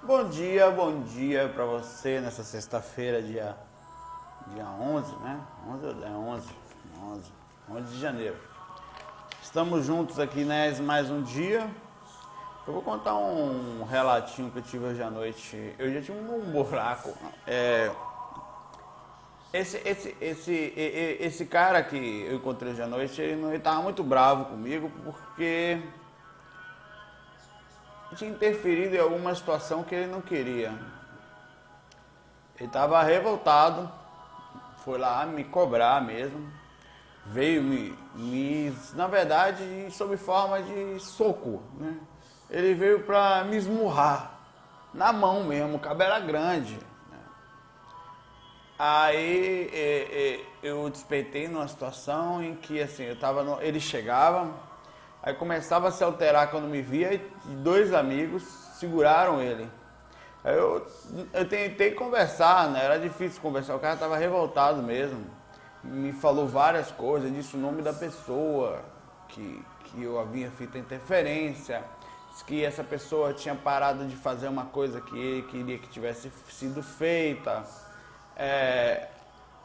Bom dia para você nessa sexta-feira, dia 11, né? 11 de janeiro. Estamos juntos aqui, né? Mais um dia. Eu vou contar um relatinho que eu tive hoje à noite. Eu já tive um buraco. Esse cara que eu encontrei hoje à noite, ele estava muito bravo comigo porque tinha interferido em alguma situação que ele não queria. Ele estava revoltado, foi lá me cobrar mesmo, veio na verdade, sob forma de soco, né? Ele veio para me esmurrar, na mão mesmo, o cabo era grande, né? Aí eu despeitei numa situação em que assim, ele chegava, aí começava a se alterar quando me via e dois amigos seguraram ele. Aí eu tentei conversar, né? Era difícil conversar, o cara estava revoltado mesmo. Me falou várias coisas, disse o nome da pessoa, que eu havia feito interferência, disse que essa pessoa tinha parado de fazer uma coisa que ele queria que tivesse sido feita.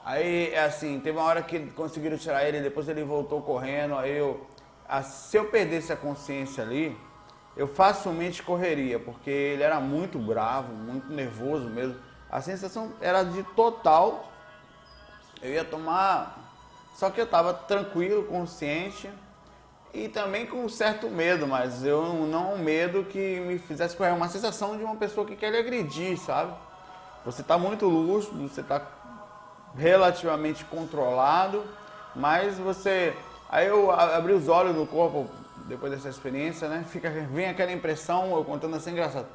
Aí, assim, teve uma hora que conseguiram tirar ele, depois ele voltou correndo, se eu perdesse a consciência ali, eu facilmente correria, porque ele era muito bravo, muito nervoso mesmo. A sensação era de total, eu ia tomar, só que eu estava tranquilo, consciente e também com um certo medo, mas não um medo que me fizesse correr, uma sensação de uma pessoa que quer lhe agredir, sabe? Você está muito lúcido, você está relativamente controlado, mas Aí eu abri os olhos no corpo, depois dessa experiência, né? Vem aquela impressão, eu contando assim, engraçado,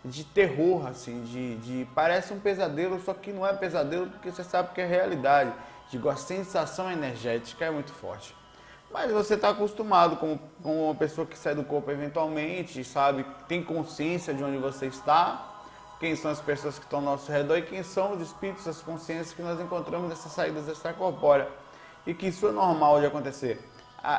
de terror, assim, parece um pesadelo, só que não é pesadelo porque você sabe que é realidade. Digo, a sensação energética é muito forte. Mas você está acostumado com uma pessoa que sai do corpo eventualmente, sabe, tem consciência de onde você está, quem são as pessoas que estão ao nosso redor e quem são os espíritos, as consciências que nós encontramos nessas saídas extracorpóreas. E que isso é normal de acontecer.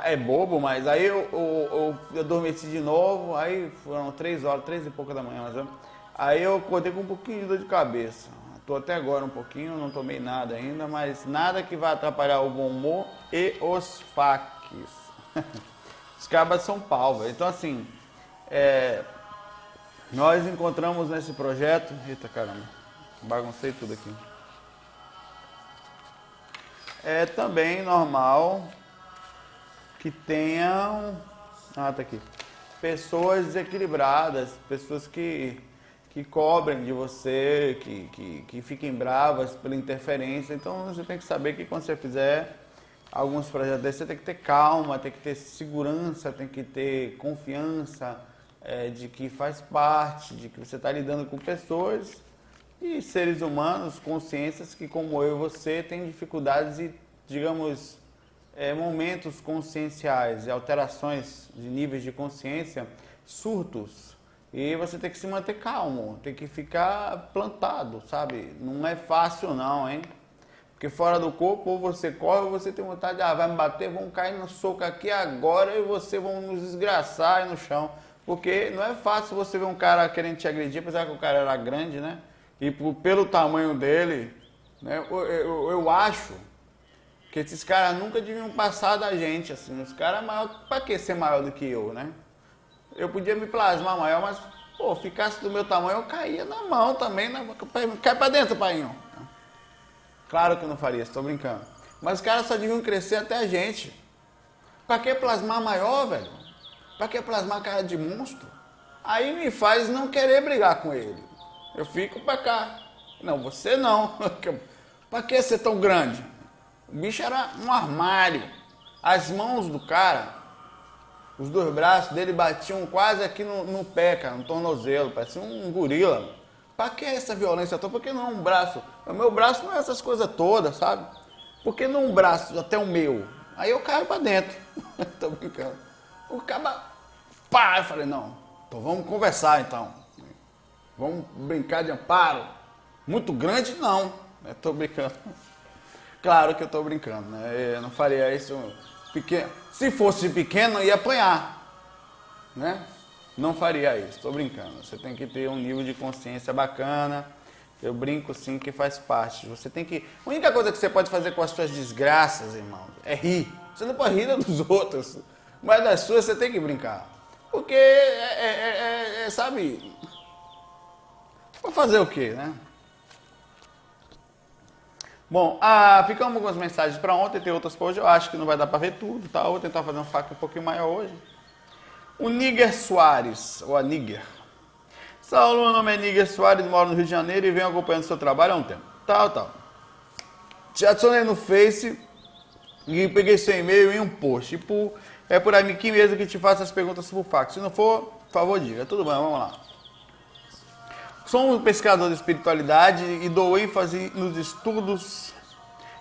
É bobo, mas aí eu adormeci de novo, aí foram 3 e pouca da manhã, mais ou menos. Aí eu acordei com um pouquinho de dor de cabeça. Estou até agora um pouquinho, não tomei nada ainda, mas nada que vai atrapalhar o bom humor e os faques. Os cabas são pau, velho. Então assim, nós encontramos nesse projeto... Eita caramba, baguncei tudo aqui. É também normal que tenham tá aqui, pessoas desequilibradas, pessoas que cobrem de você, que fiquem bravas pela interferência. Então você tem que saber que quando você fizer alguns projetos desses, você tem que ter calma, tem que ter segurança, tem que ter confiança de que faz parte, de que você está lidando com pessoas e seres humanos, consciências que, como eu e você, têm dificuldades e, digamos, momentos conscienciais e alterações de níveis de consciência, surtos. E você tem que se manter calmo, tem que ficar plantado, sabe? Não é fácil não, hein? Porque fora do corpo, ou você corre, ou você tem vontade de, vai me bater, vamos cair no soco aqui agora e você vão nos desgraçar aí no chão. Porque não é fácil você ver um cara querendo te agredir, apesar que o cara era grande, né? E pelo tamanho dele, né, eu acho que esses caras nunca deviam passar da gente, assim. Os caras maior, pra que ser maior do que eu, né? Eu podia me plasmar maior, mas, pô, ficasse do meu tamanho, eu caía na mão também, né? Cai pra dentro, painho. Claro que eu não faria, estou brincando. Mas os caras só deviam crescer até a gente. Pra que plasmar maior, velho? Pra que plasmar cara de monstro? Aí me faz não querer brigar com ele. Eu fico pra cá. Não, você não. Pra que ser tão grande? O bicho era um armário. As mãos do cara, os dois braços dele batiam quase aqui no pé, cara, no tornozelo. Parecia um gorila. Pra que essa violência toda? Por que não um braço? O meu braço não é essas coisas todas, sabe? Por que não um braço até o meu? Aí eu caio pra dentro. Tô brincando. O cara... Pá! Eu falei, não. Então vamos conversar, então. Vamos brincar de amparo. Muito grande, não. Eu tô brincando. Claro que eu tô brincando, né? Eu não faria isso pequeno. Se fosse pequeno, ia apanhar, né? Não faria isso, tô brincando. Você tem que ter um nível de consciência bacana. Eu brinco sim que faz parte. Você tem que. A única coisa que você pode fazer com as suas desgraças, irmão, é rir. Você não pode rir dos outros, mas das suas você tem que brincar. Porque sabe. Vou fazer o quê, né? Bom, ficamos com as mensagens para ontem, tem outras para hoje. Eu acho que não vai dar para ver tudo, tá? Eu vou tentar fazer um fac um pouquinho maior hoje. O Níger Soares, ou a Níger. Saulo, meu nome é Níger Soares, moro no Rio de Janeiro e venho acompanhando o seu trabalho há um tempo. Tal. Te adicionei no Face e peguei seu e-mail em um post. Tipo, é por aqui mesmo que te faço as perguntas por fax. Se não for, por favor, diga. Tudo bem, vamos lá. Sou um pesquisador de espiritualidade e dou ênfase nos estudos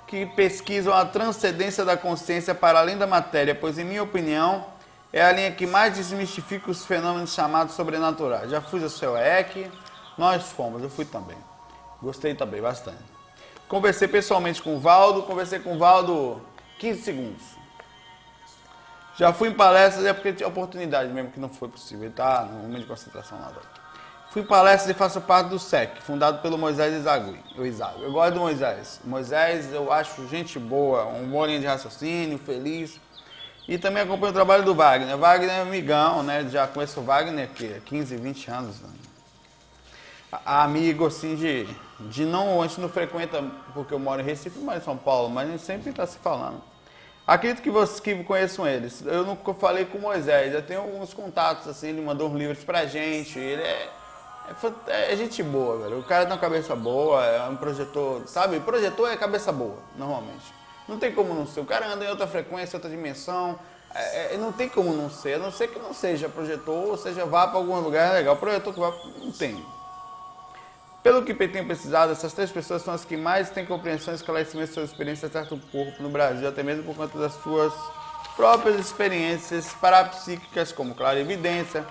que pesquisam a transcendência da consciência para além da matéria, pois, em minha opinião, é a linha que mais desmistifica os fenômenos chamados sobrenaturais. Já fui ao CEOEC, nós fomos, eu fui também. Gostei também, bastante. Conversei pessoalmente com o Valdo, 15 segundos. Já fui em palestras, é porque tinha oportunidade mesmo, que não foi possível. Ele tá no momento de concentração lá. Fui em palestras e faço parte do SEC, fundado pelo Moisés Isagui. Eu gosto do Moisés. Moisés eu acho gente boa, um bom linha de raciocínio, feliz. E também acompanho o trabalho do Wagner. O Wagner é amigão, né? Já conheço o Wagner há 15, 20 anos. Né? Amigo, assim, de não... A gente não frequenta, porque eu moro em Recife, moro em São Paulo, mas a gente sempre está se falando. Acredito que vocês que conheçam eles. Eu nunca falei com o Moisés, eu tenho alguns contatos, assim, ele mandou uns livros pra gente, ele é gente boa, velho. O cara tem uma cabeça boa, é um projetor, sabe? Projetor é cabeça boa, normalmente. Não tem como não ser. O cara anda em outra frequência, outra dimensão. Não tem como não ser. A não ser que não seja projetor, ou seja, vá para algum lugar legal. Projetor que vai, não tem. Pelo que tenho pesquisado, essas 3 pessoas são as que mais têm compreensão e esclarecimento sobre a experiência de certo corpo no Brasil, até mesmo por conta das suas próprias experiências parapsíquicas, como clarividência,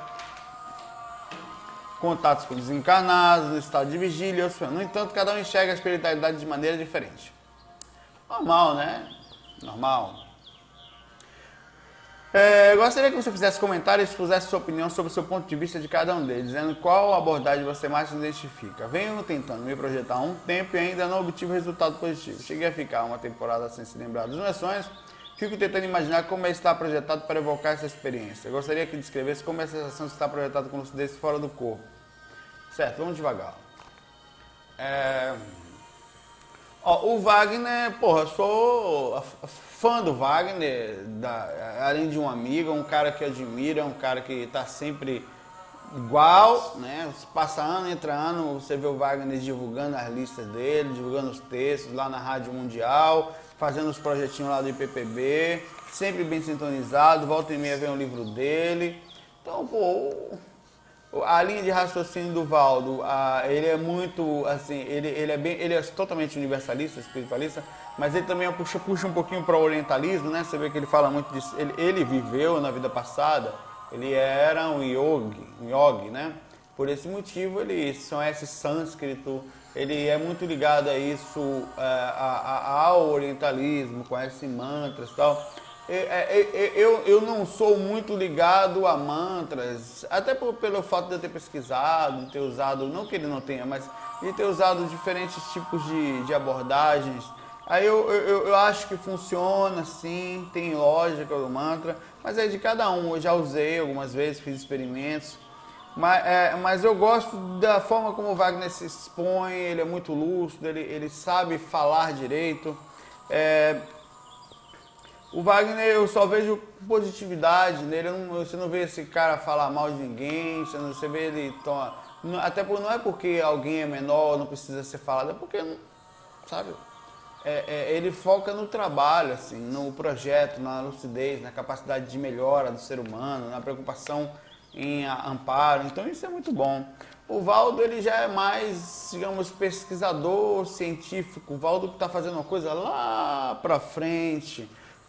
contatos com desencarnados, no estado de vigília. No entanto, cada um enxerga a espiritualidade de maneira diferente. Normal, né? Normal. Gostaria que você fizesse comentários e expusesse sua opinião sobre o seu ponto de vista de cada um deles, dizendo qual abordagem você mais se identifica. Venho tentando me projetar há um tempo e ainda não obtive resultado positivo. Cheguei a ficar uma temporada sem se lembrar dos meus sonhos. Fico tentando imaginar como é estar projetado para evocar essa experiência. Gostaria que descrevesse como é a sensação de estar projetado com lucidez fora do corpo. Certo, vamos devagar. O Wagner, porra, sou fã do Wagner, além de um amigo, um cara que admira, um cara que tá sempre igual, né? Passa ano, entra ano, você vê o Wagner divulgando as listas dele, divulgando os textos lá na Rádio Mundial, fazendo os projetinhos lá do IPPB, sempre bem sintonizado, volta e meia vem um livro dele. Então, pô, a linha de raciocínio do Valdo, ele é muito, assim, ele é totalmente universalista, espiritualista, mas ele também puxa um pouquinho para o orientalismo, né? Você vê que ele fala muito disso. Ele viveu na vida passada, ele era um yogi, né? Por esse motivo, ele conhece sânscrito, ele é muito ligado a isso, ao orientalismo, conhece mantras e tal. Eu não sou muito ligado a mantras, até pelo fato de eu ter pesquisado, de ter usado, não que ele não tenha, mas de ter usado diferentes tipos de abordagens. Aí eu acho que funciona, sim, tem lógica o mantra, mas é de cada um. Eu já usei algumas vezes, fiz experimentos, mas eu gosto da forma como o Wagner se expõe, ele é muito lúcido, ele sabe falar direito. O Wagner, eu só vejo positividade nele, você não vê esse cara falar mal de ninguém, você vê ele... Até não é porque alguém é menor, não precisa ser falado, é porque, sabe, ele foca no trabalho, assim, no projeto, na lucidez, na capacidade de melhora do ser humano, na preocupação em amparo, então isso é muito bom. O Valdo, ele já é mais, digamos, pesquisador científico. O Valdo está fazendo uma coisa lá pra frente,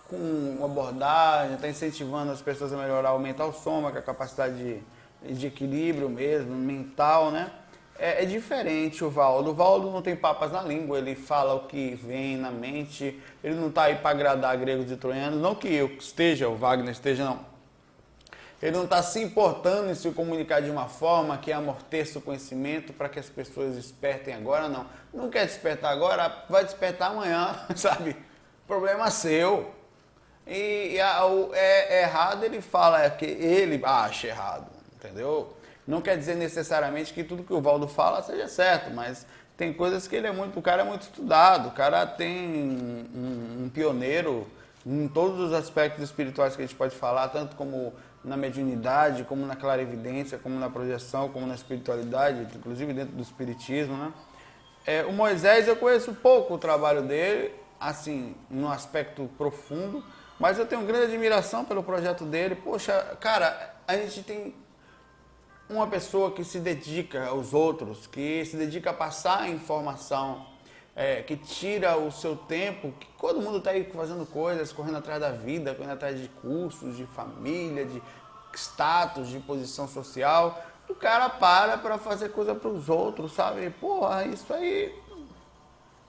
com abordagem, está incentivando as pessoas a melhorar o mental soma, que é a capacidade de equilíbrio mesmo, mental, né? É diferente o Valdo. O Valdo não tem papas na língua, ele fala o que vem na mente, ele não está aí para agradar gregos e troianos, não que eu esteja, o Wagner esteja, não. Ele não está se importando em se comunicar de uma forma que amorteça o conhecimento para que as pessoas despertem agora, não. Não quer despertar agora, vai despertar amanhã, sabe? Problema seu. É errado, ele fala que ele acha errado, entendeu? Não quer dizer necessariamente que tudo que o Valdo fala seja certo, mas tem coisas que o cara é muito estudado, o cara tem um pioneiro em todos os aspectos espirituais que a gente pode falar, tanto como na mediunidade, como na clarividência, como na projeção, como na espiritualidade, inclusive dentro do espiritismo, né? O Moisés, eu conheço pouco o trabalho dele, assim, no aspecto profundo, mas eu tenho grande admiração pelo projeto dele. Poxa, cara, a gente tem uma pessoa que se dedica aos outros, que se dedica a passar a informação, que tira o seu tempo, que todo mundo está aí fazendo coisas, correndo atrás da vida, correndo atrás de cursos, de família, de status, de posição social. O cara para fazer coisa para os outros, sabe? Porra, isso aí...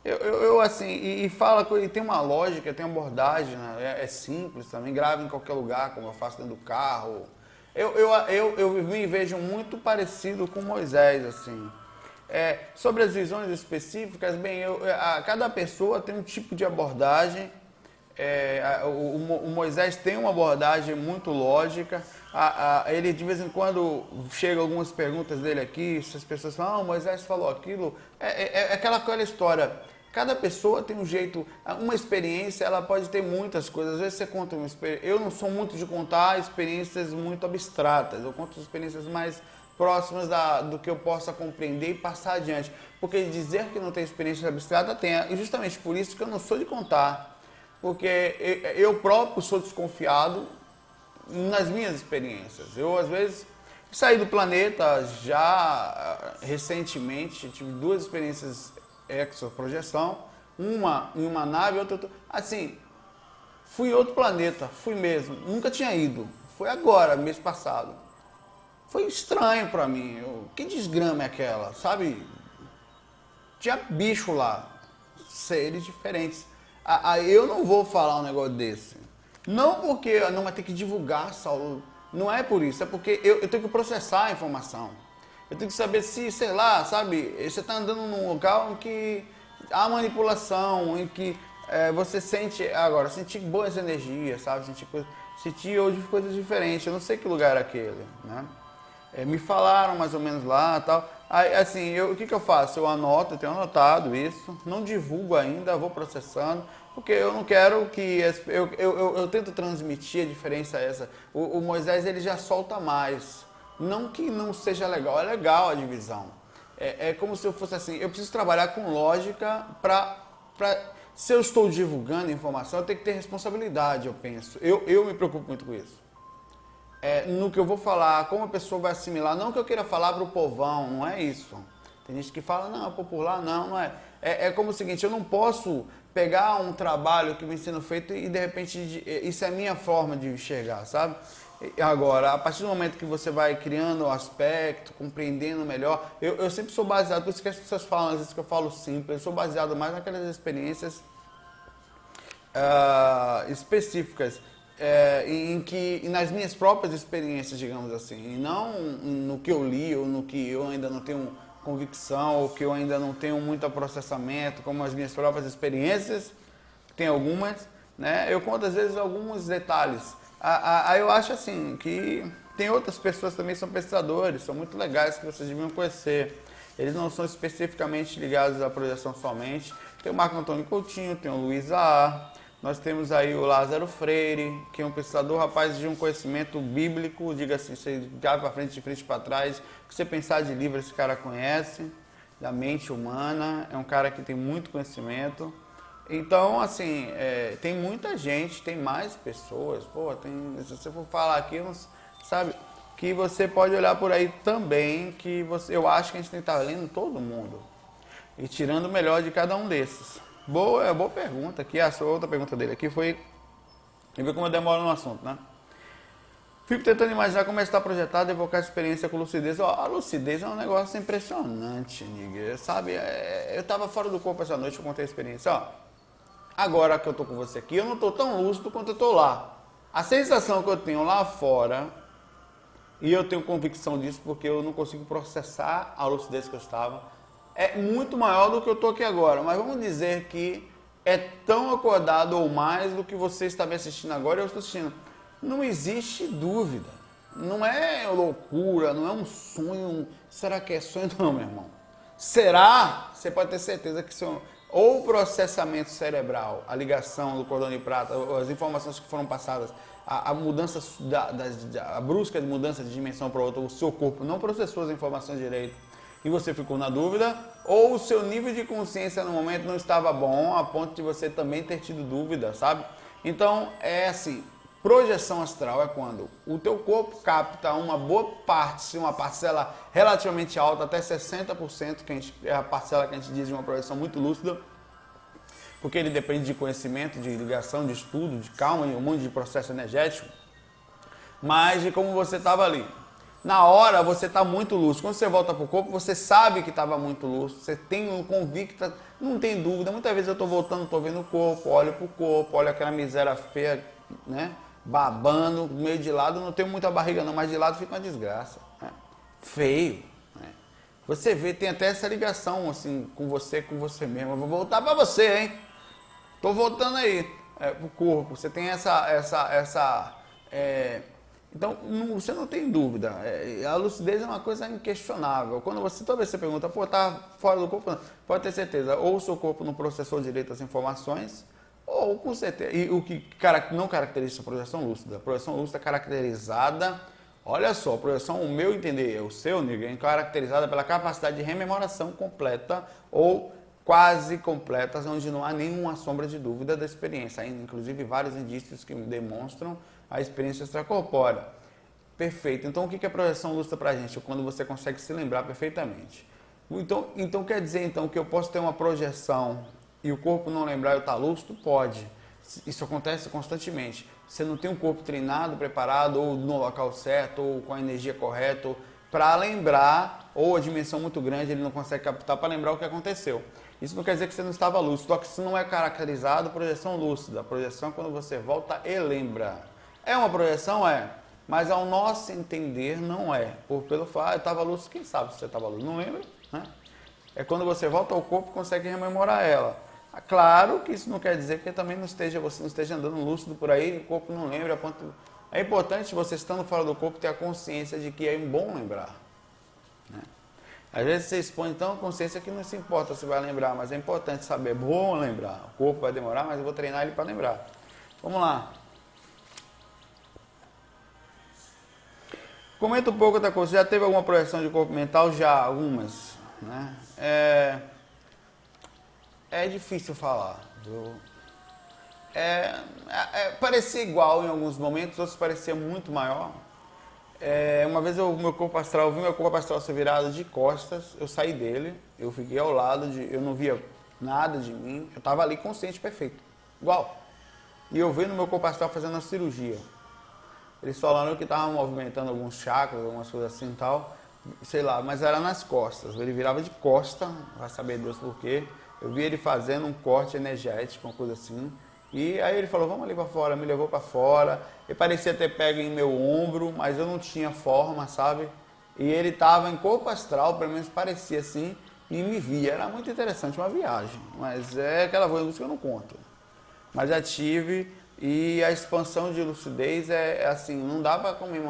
Eu assim, e fala, e tem uma lógica, tem uma abordagem, né? É simples também, grava em qualquer lugar, como eu faço dentro do carro. Eu me vejo muito parecido com Moisés, assim. Sobre as visões específicas, bem, cada pessoa tem um tipo de abordagem. O Moisés tem uma abordagem muito lógica. Ele de vez em quando chega algumas perguntas dele aqui, se as pessoas falam, Moisés falou aquilo, aquela história. Cada pessoa tem um jeito, uma experiência, ela pode ter muitas coisas. Às vezes você conta uma experiência. Eu não sou muito de contar experiências muito abstratas, eu conto experiências mais próximas do que eu possa compreender e passar adiante. Porque dizer que não tem experiência abstrata tem, e justamente por isso que eu não sou de contar. Porque eu próprio sou desconfiado nas minhas experiências. Eu, às vezes, saí do planeta já recentemente, tive 2 experiências exoprojeção, uma em uma nave, outra... Assim, fui em outro planeta, fui mesmo, nunca tinha ido. Foi agora, mês passado. Foi estranho pra mim. Que desgrama é aquela, sabe? Tinha bicho lá, seres diferentes. Eu não vou falar um negócio desse. Não porque não vai ter que divulgar, Saulo. Não é por isso, é porque eu tenho que processar a informação. Eu tenho que saber se, sei lá, sabe, você está andando num local em que há manipulação, em que você sente, agora, sentir boas energias, sabe, sentir hoje coisas diferentes. Eu não sei que lugar é aquele, né? Me falaram mais ou menos lá e tal. Aí, assim, o que eu faço? Eu anoto, eu tenho anotado isso, não divulgo ainda, vou processando, porque eu não quero que... Eu tento transmitir a diferença essa. O Moisés, ele já solta mais. Não que não seja legal, é legal a divisão. É como se eu fosse assim, eu preciso trabalhar com lógica para... Se eu estou divulgando informação, eu tenho que ter responsabilidade, eu penso. Eu me preocupo muito com isso. No que eu vou falar, como a pessoa vai assimilar, não que eu queira falar para o povão, não é isso. Tem gente que fala, não, é popular, não é. É como o seguinte, eu não posso pegar um trabalho que vem sendo feito e de repente, isso é a minha forma de enxergar, sabe? Agora, a partir do momento que você vai criando o aspecto, compreendendo melhor, eu sempre sou baseado, por isso que as pessoas falam, às vezes que eu falo simples, eu sou baseado mais naquelas experiências específicas, nas minhas próprias experiências, digamos assim, e não no que eu li, ou no que eu ainda não tenho convicção, ou que eu ainda não tenho muito processamento, como as minhas próprias experiências, tem algumas, né? Eu conto às vezes alguns detalhes. Aí eu acho assim, que tem outras pessoas também que são pesquisadores, são muito legais, que vocês deviam conhecer. Eles não são especificamente ligados à projeção somente. Tem o Marco Antônio Coutinho, tem o Luiz A. Nós temos aí o Lázaro Freire, que é um pesquisador, rapaz, de um conhecimento bíblico, diga assim, você vai para frente, de frente para trás, o que você pensar de livro, esse cara conhece, da mente humana, é um cara que tem muito conhecimento. Então, assim, tem muita gente, tem mais pessoas, pô, se você for falar aqui, sabe, que você pode olhar por aí também, que eu acho que a gente tem que estar lendo todo mundo e tirando o melhor de cada um desses. Boa pergunta aqui, a outra pergunta dele aqui foi, e ver como eu demoro no assunto, né? Fico tentando imaginar como está projetado evocar a experiência com lucidez. A lucidez é um negócio impressionante, nigga, sabe? Eu estava fora do corpo essa noite, eu contei a experiência, ó. Agora que eu tô com você aqui, eu não tô tão lúcido quanto eu tô lá. A sensação que eu tenho lá fora e eu tenho convicção disso porque eu não consigo processar a lucidez que eu estava, é muito maior do que eu estou aqui agora. Mas vamos dizer que é tão acordado ou mais do que você está me assistindo agora e eu estou assistindo. Não existe dúvida. Não é loucura, não é um sonho. Será que é sonho? Não, meu irmão. Será? Você pode ter certeza que ou o processamento cerebral, a ligação do cordão de prata, as informações que foram passadas, a mudança, a brusca de mudança de dimensão para outra, o seu corpo não processou as informações direito e você ficou na dúvida, ou o seu nível de consciência no momento não estava bom a ponto de você também ter tido dúvida, sabe? Então, é assim, projeção astral é quando o teu corpo capta uma boa parte, uma parcela relativamente alta, até 60%, que é a parcela que a gente diz de uma projeção muito lúcida, porque ele depende de conhecimento, de ligação, de estudo, de calma e um monte de processo energético, mas de como você estava ali. Na hora você está muito lúcido. Quando você volta para o corpo, você sabe que estava muito lúcido, você tem um convicto, não tem dúvida. Muitas vezes eu estou voltando, estou vendo o corpo, olho para o corpo, olho aquela miséria feia, né? Babando, meio de lado, não tenho muita barriga não, mas de lado fica uma desgraça. Né? Feio. Né? Você vê, tem até essa ligação assim, com você mesmo. Eu vou voltar para você, hein? Tô voltando aí, pro corpo. Você tem então, você não tem dúvida. A lucidez é uma coisa inquestionável. Quando toda vez que você pergunta, pô, tá fora do corpo? Não. Pode ter certeza. Ou o seu corpo não processou direito as informações, ou com certeza. E o que não caracteriza a projeção lúcida? A projeção lúcida é caracterizada, olha só, a projeção, o meu entender, o seu, ninguém, é caracterizada pela capacidade de rememoração completa ou quase completas, onde não há nenhuma sombra de dúvida da experiência. Há, inclusive, vários indícios que demonstram a experiência extracorpórea. Perfeito. Então, o que é projeção lúcida para a gente? Quando você consegue se lembrar perfeitamente. Então quer dizer então, que eu posso ter uma projeção e o corpo não lembrar e eu estar lúcido? Pode. Isso acontece constantemente. Você não tem um corpo treinado, preparado, ou no local certo, ou com a energia correta, para lembrar, ou a dimensão muito grande, ele não consegue captar para lembrar o que aconteceu. Isso não quer dizer que você não estava lúcido, só que isso não é caracterizado projeção lúcida. A projeção é quando você volta e lembra. É uma projeção? É. Mas ao nosso entender, não é. Pelo fato, eu estava lúcido, quem sabe se você estava lúcido? Não lembra? Né? É quando você volta ao corpo e consegue rememorar ela. Claro que isso não quer dizer que também você não esteja andando lúcido por aí e o corpo não lembra. É importante você, estando fora do corpo, ter a consciência de que é bom lembrar. Né? Às vezes você expõe tão a consciência que não se importa se vai lembrar, mas é importante saber, é bom lembrar. O corpo vai demorar, mas eu vou treinar ele para lembrar. Vamos lá. Comenta um pouco outra coisa. Já teve alguma projeção de corpo mental? Já, algumas. Né? É difícil falar. Parecia igual em alguns momentos, outros parecia muito maior. Uma vez eu vi meu corpo astral ser virado de costas, eu saí dele, eu fiquei ao lado, eu não via nada de mim, eu estava ali consciente, perfeito, igual. E eu vendo meu corpo astral fazendo a cirurgia. Eles falaram que estavam movimentando alguns chakras, algumas coisas assim e tal, sei lá, mas era nas costas. Ele virava de costa, vai saber Deus por quê. Eu vi ele fazendo um corte energético, uma coisa assim. E aí ele falou, vamos ali para fora, me levou para fora. Ele parecia ter pego em meu ombro, mas eu não tinha forma, sabe? E ele estava em corpo astral, pelo menos parecia assim, e me via. Era muito interessante, uma viagem. Mas é aquela coisa que eu não conto. Mas já tive. E a expansão de lucidez é assim, não dá para comer,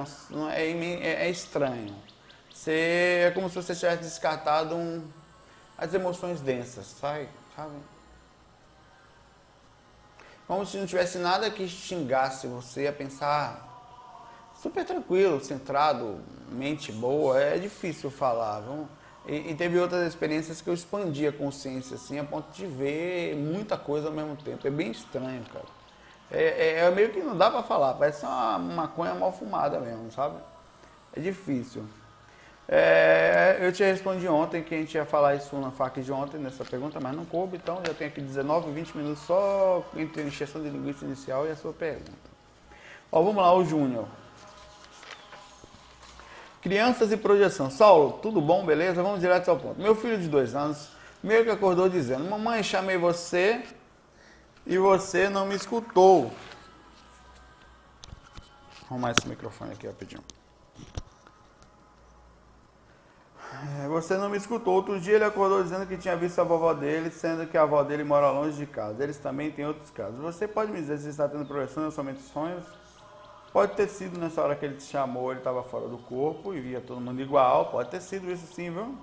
é estranho. É como se você tivesse descartado as emoções densas, sabe? Como se não tivesse nada que xingasse você a pensar super tranquilo, centrado, mente boa. É difícil falar. E teve outras experiências que eu expandi a consciência assim, a ponto de ver muita coisa ao mesmo tempo. É bem estranho, cara. Meio que não dá pra falar, parece uma maconha mal fumada mesmo, sabe? É difícil. Eu te respondi ontem que a gente ia falar isso na FAQ de ontem, nessa pergunta, mas não coube, então já tenho aqui 19, 20 minutos só entre a injeção de linguiça inicial e a sua pergunta. Ó, vamos lá, o Júnior. Crianças e projeção. Saulo, tudo bom, beleza? Vamos direto ao ponto. Meu filho de 2 anos meio que acordou dizendo, mamãe, chamei você e você não me escutou. Vou arrumar esse microfone aqui rapidinho. Você não me escutou. Outro dia ele acordou dizendo que tinha visto a vovó dele, sendo que a avó dele mora longe de casa. Eles também têm outros casos. Você pode me dizer se está tendo progressão ou somente sonhos? Pode ter sido nessa hora que ele te chamou, ele estava fora do corpo e via todo mundo igual. Pode ter sido isso sim, viu?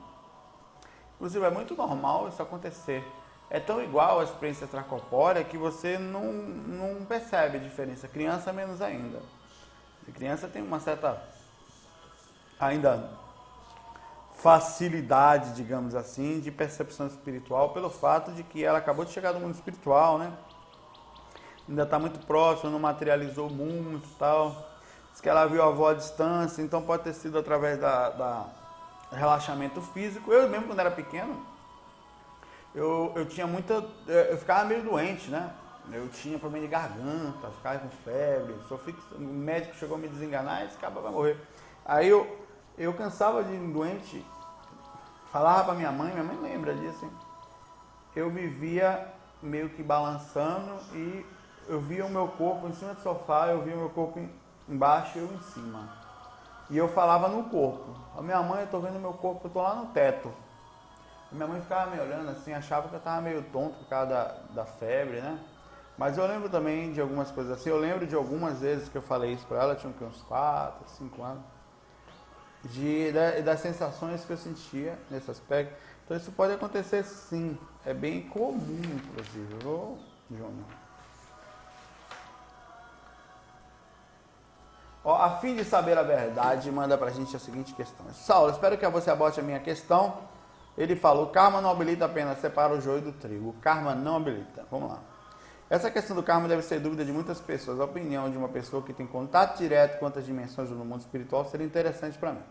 Inclusive é muito normal isso acontecer. É tão igual a experiência extracorpórea que você não percebe a diferença. Criança menos ainda. A criança tem uma certa ainda facilidade, digamos assim, de percepção espiritual pelo fato de que ela acabou de chegar do mundo espiritual, né? Ainda está muito próximo, não materializou muito e tal. Diz que ela viu a avó à distância, então pode ter sido através da relaxamento físico. Eu mesmo, quando era pequeno, eu tinha muita... Eu ficava meio doente, né? Eu tinha problema de garganta, ficava com febre, o médico chegou a me desenganar e disse que vai morrer. Aí eu cansava de ir doente, falava pra minha mãe lembra disso, hein? Eu me via meio que balançando e eu via o meu corpo em cima do sofá, eu via o meu corpo embaixo e eu em cima. E eu falava no corpo. A minha mãe, eu tô vendo meu corpo, eu tô lá no teto. A minha mãe ficava me olhando assim, achava que eu tava meio tonto por causa da febre, né? Mas eu lembro também de algumas coisas assim, eu lembro de algumas vezes que eu falei isso pra ela, tinha uns 4, 5 anos. Das sensações que eu sentia nesse aspecto. Então isso pode acontecer sim, é bem comum, inclusive, viu, Júnior? Ó, a fim de saber a verdade, manda pra gente a seguinte questão. Saulo, espero que você abote a minha questão. Ele falou, karma não habilita apenas separa o joio do trigo. Karma não habilita. Vamos lá. Essa questão do karma deve ser dúvida de muitas pessoas. A opinião de uma pessoa que tem contato direto com outras dimensões do mundo espiritual seria interessante para mim.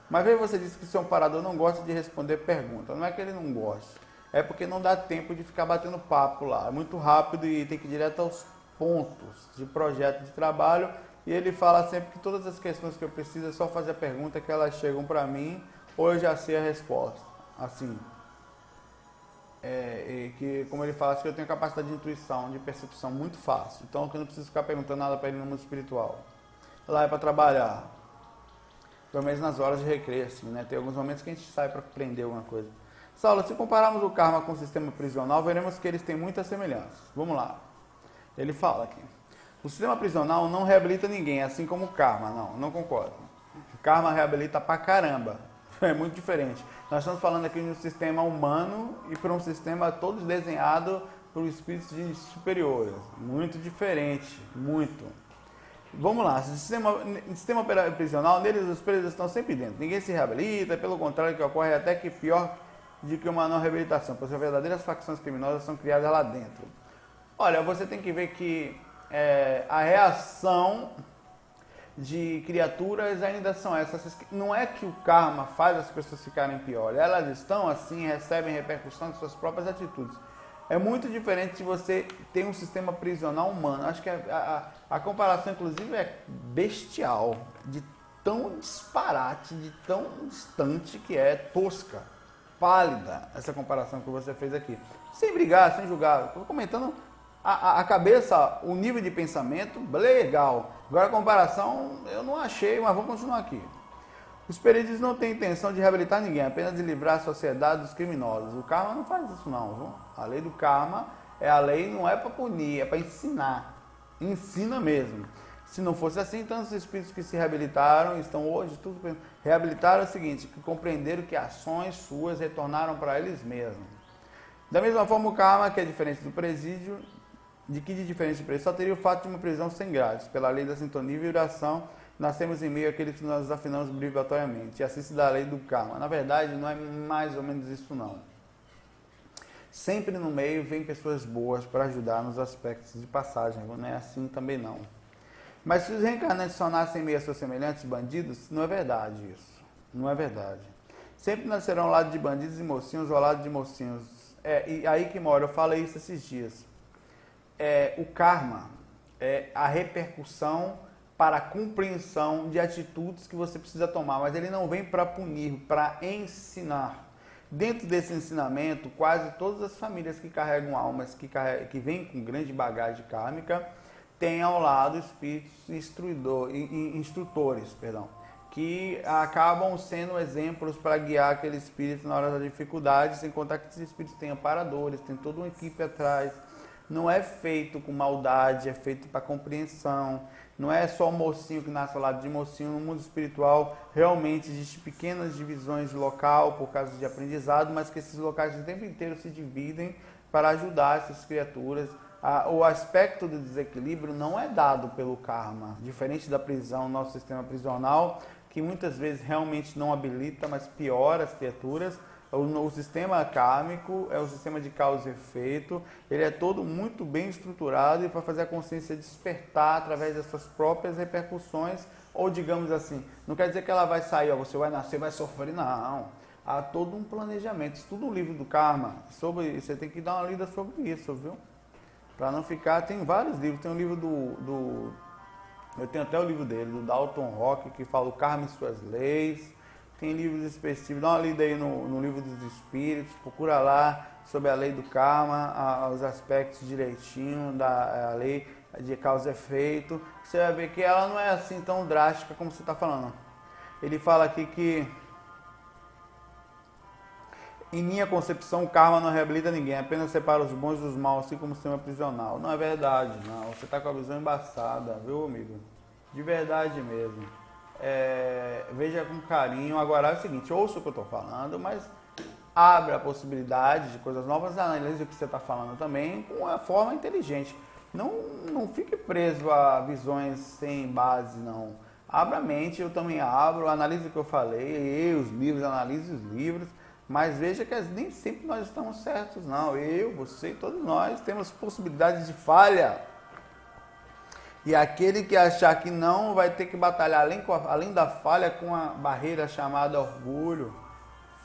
Mas veja, você disse que o seu amparador não gosta de responder perguntas. Não é que ele não gosta, é porque não dá tempo de ficar batendo papo lá. É muito rápido e tem que ir direto aos pontos de projeto de trabalho. E ele fala sempre que todas as questões que eu preciso é só fazer a pergunta que elas chegam para mim ou eu já sei a resposta. Assim, que como ele fala, que eu tenho capacidade de intuição, de percepção muito fácil. Então eu não preciso ficar perguntando nada para ele no mundo espiritual. Lá é para trabalhar. Pelo menos nas horas de recreio, assim, né? Tem alguns momentos que a gente sai para aprender alguma coisa. Saulo, se compararmos o karma com o sistema prisional, veremos que eles têm muitas semelhanças. Vamos lá. Ele fala aqui. O sistema prisional não reabilita ninguém, assim como o karma. Não concordo. O karma reabilita pra caramba. É muito diferente. Nós estamos falando aqui de um sistema humano e para um sistema todo desenhado por espíritos superiores. Muito diferente. Muito. Vamos lá, sistema prisional, neles os presos estão sempre dentro. Ninguém se reabilita, pelo contrário, que ocorre até que pior do que uma não reabilitação, pois as verdadeiras facções criminosas são criadas lá dentro. Olha, você tem que ver que a reação de criaturas ainda são essas. Não é que o karma faz as pessoas ficarem piores, elas estão assim, recebem repercussão de suas próprias atitudes. É muito diferente de você ter um sistema prisional humano. Acho que a comparação, inclusive, é bestial, de tão disparate, de tão distante que é tosca, pálida, essa comparação que você fez aqui. Sem brigar, sem julgar. Estou comentando a cabeça, o nível de pensamento, legal. Agora a comparação eu não achei, mas vamos continuar aqui. Os peritos não têm intenção de reabilitar ninguém, apenas de livrar a sociedade dos criminosos. O karma não faz isso não, viu? A lei do karma a lei não é para punir, é para ensinar. Ensina mesmo. Se não fosse assim, então os espíritos que se reabilitaram, estão hoje, tudo reabilitaram é o seguinte, que compreenderam que ações suas retornaram para eles mesmos. Da mesma forma, o karma, que é diferente do presídio, de diferente do presídio, só teria o fato de uma prisão sem grades, pela lei da sintonia e vibração. Nascemos em meio àqueles que nós desafinamos obrigatoriamente. E assim se dá a lei do karma. Na verdade, não é mais ou menos isso, não. Sempre no meio vem pessoas boas para ajudar nos aspectos de passagem. Não é assim também, não. Mas se os reencarnantes só nascem meio a seus semelhantes bandidos, não é verdade isso. Não é verdade. Sempre nascerão ao lado de bandidos e mocinhos ou ao lado de mocinhos. E aí que mora, eu falei isso esses dias. O karma é a repercussão para a compreensão de atitudes que você precisa tomar, mas ele não vem para punir, para ensinar. Dentro desse ensinamento, quase todas as famílias que carregam almas, que vêm com grande bagagem kármica, têm ao lado espíritos instrutores, que acabam sendo exemplos para guiar aquele espírito na hora da dificuldade, sem contar que esses espíritos têm amparadores, tem toda uma equipe atrás. Não é feito com maldade, é feito para compreensão. Não é só o mocinho que nasce ao lado de mocinho. No mundo espiritual, realmente existem pequenas divisões de local por causa de aprendizado, mas que esses locais o tempo inteiro se dividem para ajudar essas criaturas. O aspecto do desequilíbrio não é dado pelo karma, diferente da prisão, nosso sistema prisional, que muitas vezes realmente não habilita, mas piora as criaturas. O sistema kármico é um sistema de causa e efeito, ele é todo muito bem estruturado e para fazer a consciência despertar através das suas próprias repercussões, ou digamos assim, não quer dizer que ela vai sair, ó, você vai nascer, vai sofrer, não. Há todo um planejamento, estuda o livro do karma, você tem que dar uma lida sobre isso, viu? Para não ficar, tem vários livros, tem um livro eu tenho até o livro dele, do Dalton Rock, que fala o karma e suas leis. Tem livros específicos, dá uma lida aí no livro dos espíritos, procura lá sobre a lei do karma, os aspectos direitinho da lei de causa e efeito. Você vai ver que ela não é assim tão drástica como você está falando. Ele fala aqui que, em minha concepção, o karma não reabilita ninguém, apenas separa os bons dos maus, assim como o sistema prisional. Não é verdade, não. Você está com a visão embaçada, viu, amigo? De verdade mesmo. Veja com carinho. Agora é o seguinte, ouça o que eu estou falando, mas abra a possibilidade de coisas novas, analise o que você está falando também com uma forma inteligente. Não fique preso a visões sem base, não. Abra a mente, eu também abro, analise o que eu falei, os livros, analise os livros, mas veja que nem sempre nós estamos certos, não. Eu, você, todos nós temos possibilidades de falha. E aquele que achar que não vai ter que batalhar além da falha com a barreira chamada orgulho,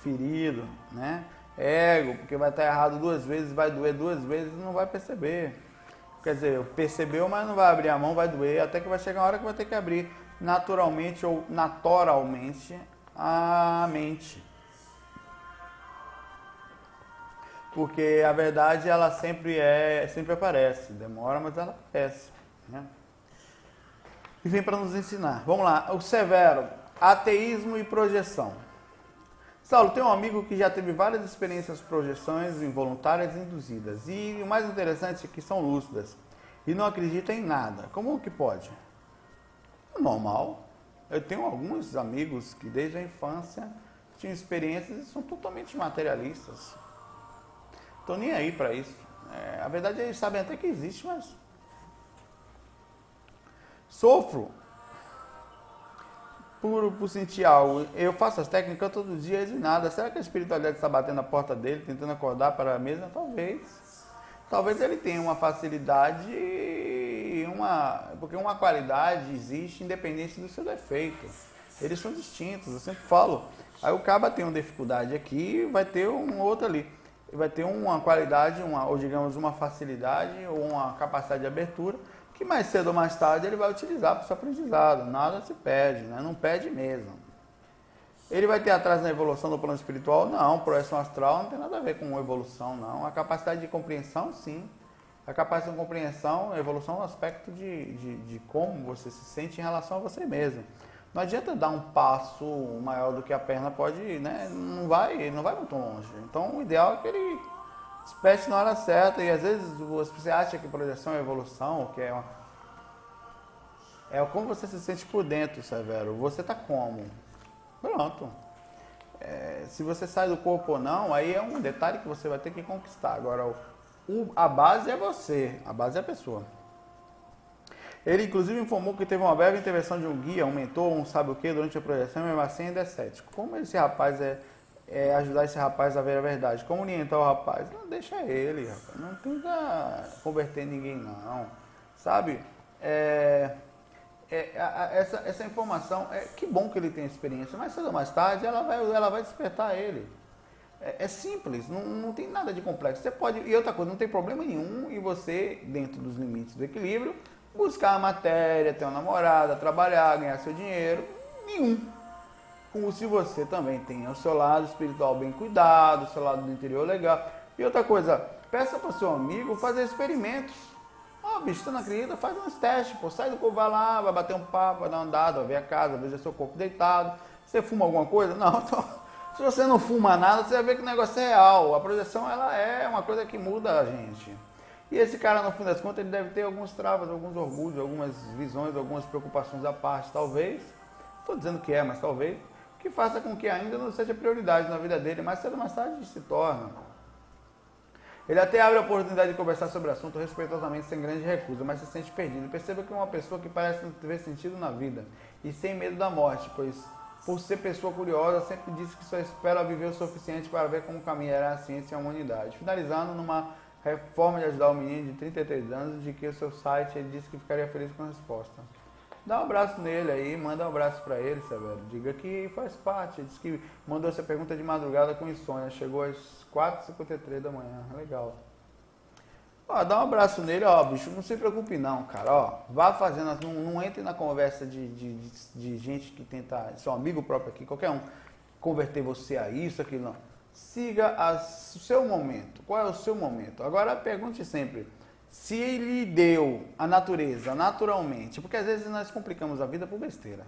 ferido, né? Ego, porque vai estar errado duas vezes, vai doer duas vezes, não vai perceber. Quer dizer, percebeu, mas não vai abrir a mão, vai doer, até que vai chegar uma hora que vai ter que abrir naturalmente ou naturalmente a mente. Porque a verdade, ela sempre aparece, demora, mas ela aparece, né? E vem para nos ensinar. Vamos lá, o Severo, ateísmo e projeção. Saulo, tem um amigo que já teve várias experiências de projeções involuntárias e induzidas. E o mais interessante é que são lúcidas. E não acredita em nada. Como que pode? Normal. Eu tenho alguns amigos que desde a infância tinham experiências e são totalmente materialistas. Estão nem aí para isso. A verdade é que eles sabem até que existe, mas... Sofro por sentir algo. Eu faço as técnicas todo dia e nada. Será que a espiritualidade está batendo na porta dele, tentando acordar para a mesa? Talvez. Talvez ele tenha uma facilidade, porque uma qualidade existe independente do seu defeito. Eles são distintos, eu sempre falo. Aí o caba tem uma dificuldade aqui, vai ter um outro ali. Vai ter uma qualidade, ou digamos uma facilidade, ou uma capacidade de abertura, que mais cedo ou mais tarde ele vai utilizar para o seu aprendizado. Nada se perde, né? Não perde mesmo. Ele vai ter atraso na evolução do plano espiritual? Não, projeção astral não tem nada a ver com evolução, não. A capacidade de compreensão, sim. A capacidade de compreensão, a evolução é um aspecto de como você se sente em relação a você mesmo. Não adianta dar um passo maior do que a perna pode ir, né? Não vai muito longe. Então o ideal é que ele desperte na hora certa, e às vezes você acha que projeção é evolução, que é como você se sente por dentro, Severo. Você está como? Pronto. Se você sai do corpo ou não, aí é um detalhe que você vai ter que conquistar. Agora, a base é você, a base é a pessoa. Ele inclusive informou que teve uma breve intervenção de um guia, um mentor, um sabe o que, durante a projeção, mesmo assim ainda é cético. Como esse rapaz ajudar esse rapaz a ver a verdade? Como orientar o rapaz? Não, deixa ele, rapaz. Não tenta converter ninguém, não. Sabe? Essa informação, que bom que ele tem experiência, mas cedo ou mais tarde ela vai despertar ele. É simples, não tem nada de complexo. Você pode, e outra coisa, não tem problema nenhum em você, dentro dos limites do equilíbrio, buscar a matéria, ter uma namorada, trabalhar, ganhar seu dinheiro. Nenhum. Como se você também tenha o seu lado espiritual bem cuidado, o seu lado do interior legal. E outra coisa, peça para o seu amigo fazer experimentos. Ó, bicho, você não acredita? Faz uns testes, pô. Sai do corpo, vai lá, vai bater um papo, vai dar uma andada, vai ver a casa, vai ver seu corpo deitado. Você fuma alguma coisa? Não, então, se você não fuma nada, você vai ver que o negócio é real. A projeção, ela é uma coisa que muda a gente. E esse cara, no fim das contas, ele deve ter alguns travas, alguns orgulhos, algumas visões, algumas preocupações à parte, talvez. Estou dizendo que é, mas talvez. Que faça com que ainda não seja prioridade na vida dele, mas cedo ou mais tarde se torna. Ele até abre a oportunidade de conversar sobre o assunto respeitosamente, sem grande recusa, mas se sente perdido. Perceba que é uma pessoa que parece não ter sentido na vida e sem medo da morte, pois, por ser pessoa curiosa, sempre disse que só espera viver o suficiente para ver como caminhará a ciência e a humanidade. Finalizando numa reforma de ajudar o menino de 33 anos, de que o seu site ele disse que ficaria feliz com a resposta. Dá um abraço nele aí, manda um abraço pra ele, Severo. Diga que faz parte. Ele disse que mandou essa pergunta de madrugada com insônia. Chegou às 4h53 da manhã. Legal. Ó, dá um abraço nele, ó, bicho. Não se preocupe não, cara. Ó, vá fazendo, não entre na conversa de gente que tenta, seu amigo próprio aqui, qualquer um, converter você a isso, aquilo, não. Siga o seu momento. Qual é o seu momento? Agora pergunte sempre. Se ele deu a natureza naturalmente, porque às vezes nós complicamos a vida por besteira.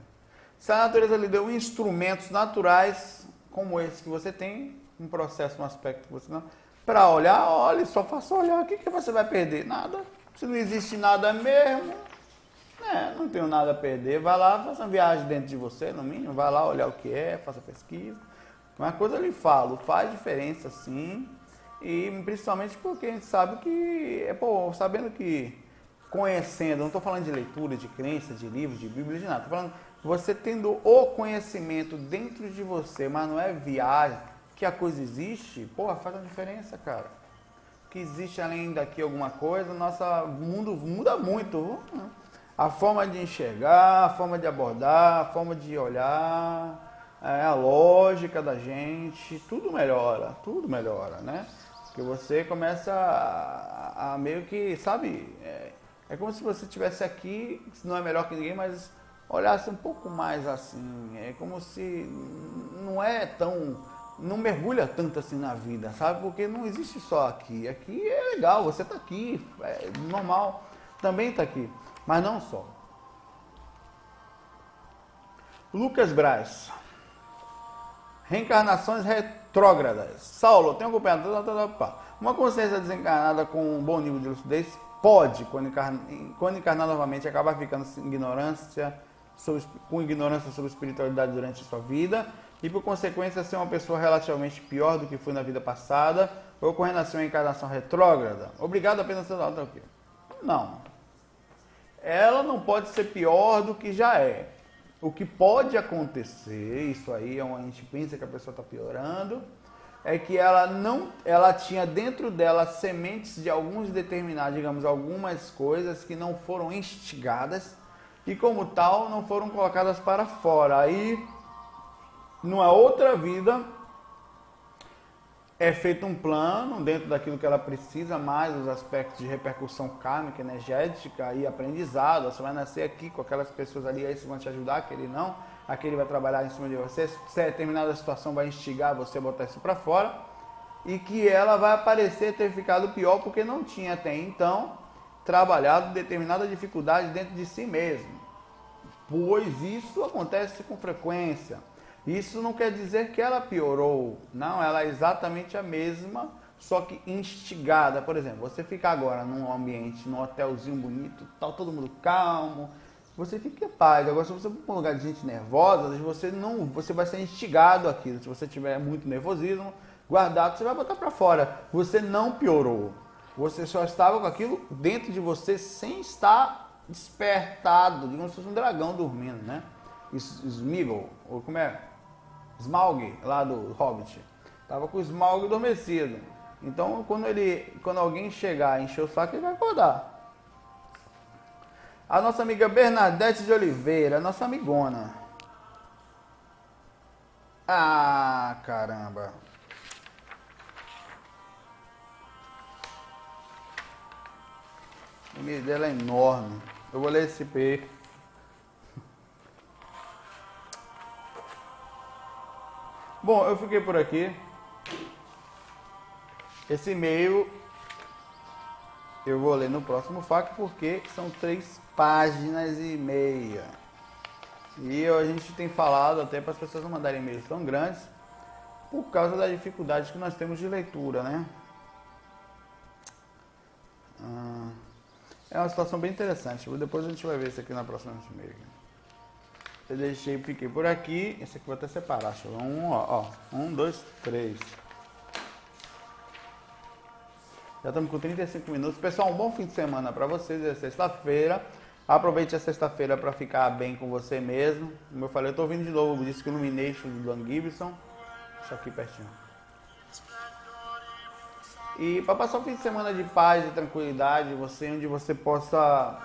Se a natureza lhe deu instrumentos naturais, como esse que você tem, um processo, um aspecto que você não, para olhar, olhe, só faça olhar, o que você vai perder? Nada. Se não existe nada mesmo, não tenho nada a perder, vai lá, faça uma viagem dentro de você, no mínimo, vai lá olhar o que é, faça pesquisa. Uma coisa eu lhe falo, faz diferença sim. E principalmente porque a gente sabe que, sabendo que, conhecendo, não estou falando de leitura, de crença, de livros, de Bíblia, de nada. Estou falando, você tendo o conhecimento dentro de você, mas não é viagem, que a coisa existe, faz uma diferença, cara. Que existe além daqui alguma coisa, nosso mundo muda muito. A forma de enxergar, a forma de abordar, a forma de olhar, a lógica da gente, tudo melhora, né? Porque você começa a meio que, sabe, é como se você estivesse aqui, não é melhor que ninguém, mas olhasse um pouco mais assim, é como se não mergulha tanto assim na vida, sabe, porque não existe só aqui é legal, você tá aqui, é normal, também tá aqui, mas não só. Lucas Braz. Reencarnações retrógradas. Saulo, tenho acompanhado. Uma consciência desencarnada com um bom nível de lucidez pode, quando encarnar novamente, acabar ficando com ignorância sobre espiritualidade durante a sua vida e, por consequência, ser uma pessoa relativamente pior do que foi na vida passada, ocorrendo assim uma encarnação retrógrada. Obrigado apenas pela aqui. Não. Ela não pode ser pior do que já é. O que pode acontecer, isso aí a gente pensa que a pessoa está piorando, é que ela tinha dentro dela sementes de alguns determinados, digamos, algumas coisas que não foram instigadas e como tal não foram colocadas para fora. Aí, numa outra vida, é feito um plano dentro daquilo que ela precisa, mais os aspectos de repercussão kármica, energética e aprendizado. Você vai nascer aqui com aquelas pessoas ali, aí vão te ajudar, aquele não, aquele vai trabalhar em cima de você. Se determinada situação vai instigar você a botar isso para fora, e que ela vai aparecer ter ficado pior porque não tinha até então trabalhado determinada dificuldade dentro de si mesmo. Pois isso acontece com frequência. Isso não quer dizer que ela piorou, não, ela é exatamente a mesma, só que instigada. Por exemplo, você fica agora num ambiente, num hotelzinho bonito, tá todo mundo calmo, você fica em paz. Agora, se você for para um lugar de gente nervosa, você vai ser instigado aquilo. Se você tiver muito nervosismo guardado, você vai botar para fora. Você não piorou, você só estava com aquilo dentro de você sem estar despertado, digamos que fosse um dragão dormindo, né? Sméagol, ou como é? Smaug, lá do Hobbit. Tava com o Smaug adormecido. Então, quando alguém chegar e encher o saco, ele vai acordar. A nossa amiga Bernadette de Oliveira, nossa amigona. Ah, caramba. O e-mail dela é enorme. Eu vou ler esse P. Bom, eu fiquei por aqui. Esse e-mail eu vou ler no próximo FAQ porque são 3 páginas e meia. E a gente tem falado até para as pessoas não mandarem e-mails tão grandes por causa da dificuldade que nós temos de leitura, né? É uma situação bem interessante. Depois a gente vai ver isso aqui na próxima e-mail. Eu fiquei por aqui. Esse aqui vou até separar. Deixa eu ver. 1, 2, 3. Já estamos com 35 minutos. Pessoal, um bom fim de semana para vocês. É sexta-feira. Aproveite a sexta-feira para ficar bem com você mesmo. Como eu falei, eu estou vindo de novo. Disse que Illumination do Dan Gibson. Deixa aqui pertinho. E para passar um fim de semana de paz e tranquilidade, onde você possa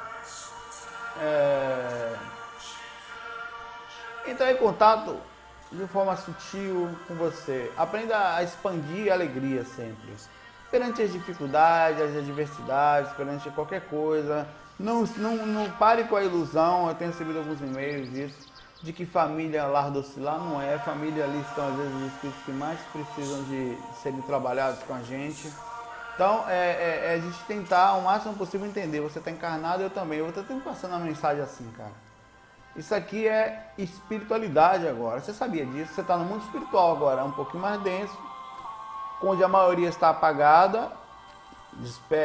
entrar em contato de forma sutil com você. Aprenda a expandir a alegria sempre. Perante as dificuldades, as adversidades, perante qualquer coisa. Não pare com a ilusão. Eu tenho recebido alguns e-mails disso, de que família lar docilar não é. Família ali estão às vezes os espíritos que mais precisam de serem trabalhados com a gente. Então, a gente tentar o máximo possível entender. Você está encarnado, eu também. Eu estou passando a mensagem assim, cara. Isso aqui é espiritualidade agora. Você sabia disso? Você está no mundo espiritual agora, um pouquinho mais denso, onde a maioria está apagada,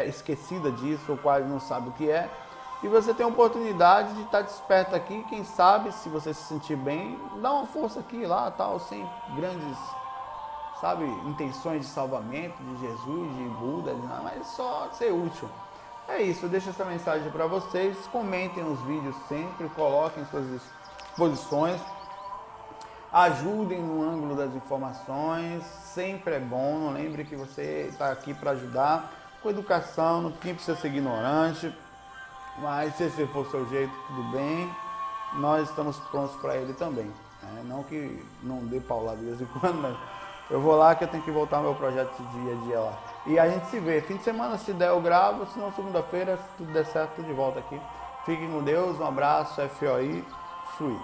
esquecida disso, ou quase não sabe o que é. E você tem a oportunidade de estar desperto aqui. Quem sabe, se você se sentir bem, dá uma força aqui, lá, tal, sem grandes, sabe, intenções de salvamento de Jesus, de Buda, mas só ser útil. É isso, eu deixo essa mensagem para vocês. Comentem os vídeos sempre, coloquem suas exposições, ajudem no ângulo das informações, sempre é bom. Lembre que você está aqui para ajudar com educação, ninguém precisa ser ignorante, mas se esse for o seu jeito, tudo bem, nós estamos prontos para ele também. Não que não dê paulada de vez em quando, mas eu vou lá que eu tenho que voltar ao meu projeto de dia a dia lá. E a gente se vê. Fim de semana, se der, eu gravo. Se não, segunda-feira, se tudo der certo, tudo de volta aqui. Fiquem com Deus. Um abraço. FOI. Fui.